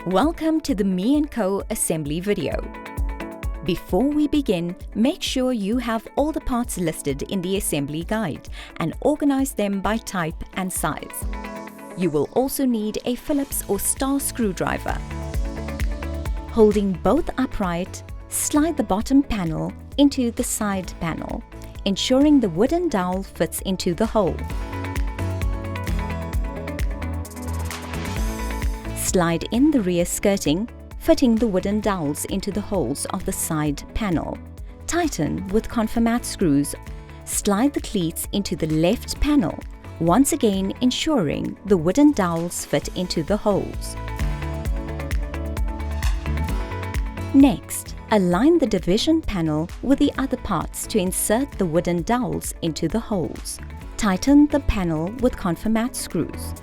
Welcome to the me&co assembly video. Before we begin, make sure you have all the parts listed in the assembly guide and organize them by type and size. You will also need a Phillips or star screwdriver. Holding both upright, slide the bottom panel into the side panel, ensuring the wooden dowel fits into the hole. Slide in the rear skirting, fitting the wooden dowels into the holes of the side panel. Tighten with confirmat screws. Slide the cleats into the left panel, once again ensuring the wooden dowels fit into the holes. Next, align the division panel with the other parts to insert the wooden dowels into the holes. Tighten the panel with confirmat screws.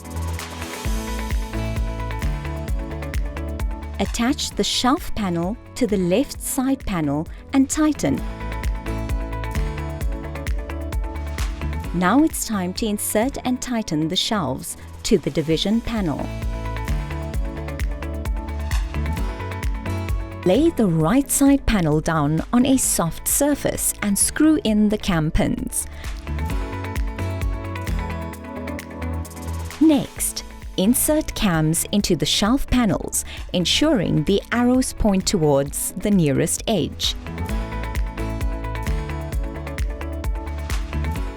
Attach the shelf panel to the left side panel and tighten. Now it's time to insert and tighten the shelves to the division panel. Lay the right side panel down on a soft surface and screw in the cam pins. Next, insert cams into the shelf panels, ensuring the arrows point towards the nearest edge.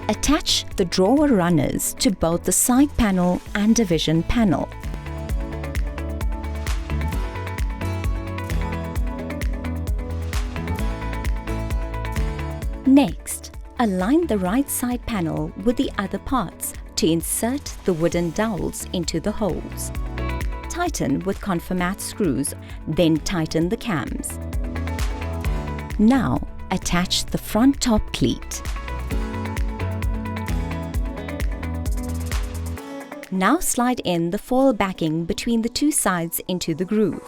Attach the drawer runners to both the side panel and division panel. Next, align the right side panel with the other parts to insert the wooden dowels into the holes. Tighten with confirmat screws, then tighten the cams. Now, attach the front top cleat. Now slide in the foil backing between the two sides into the groove.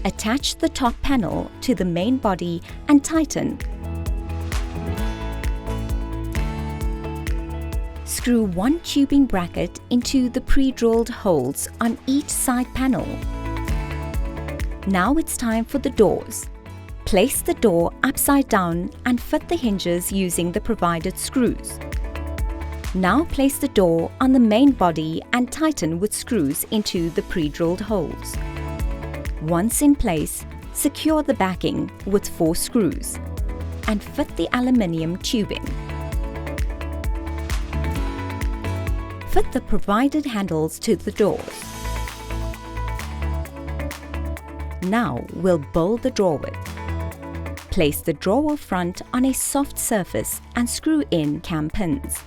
Attach the top panel to the main body and tighten. Screw one tubing bracket into the pre-drilled holes on each side panel. Now it's time for the doors. Place the door upside down and fit the hinges using the provided screws. Now place the door on the main body and tighten with screws into the pre-drilled holes. Once in place, secure the backing with 4 screws and fit the aluminium tubing. Fit the provided handles to the doors. Now we'll bolt the drawer. Place the drawer front on a soft surface and screw in cam pins.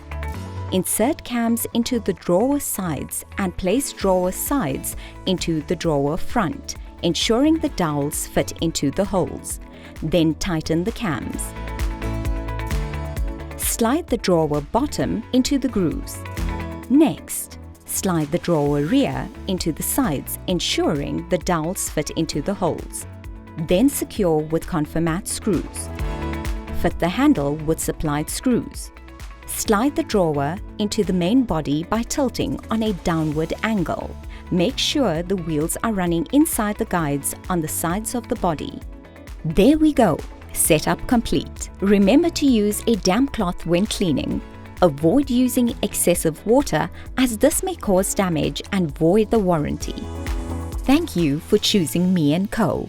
Insert cams into the drawer sides and place drawer sides into the drawer front, ensuring the dowels fit into the holes. Then tighten the cams. Slide the drawer bottom into the grooves. Next, slide the drawer rear into the sides, ensuring the dowels fit into the holes. Then secure with confirmat screws. Fit the handle with supplied screws. Slide the drawer into the main body by tilting on a downward angle. Make sure the wheels are running inside the guides on the sides of the body. There we go, setup complete. Remember to use a damp cloth when cleaning. Avoid using excessive water as this may cause damage and void the warranty. Thank you for choosing me&co.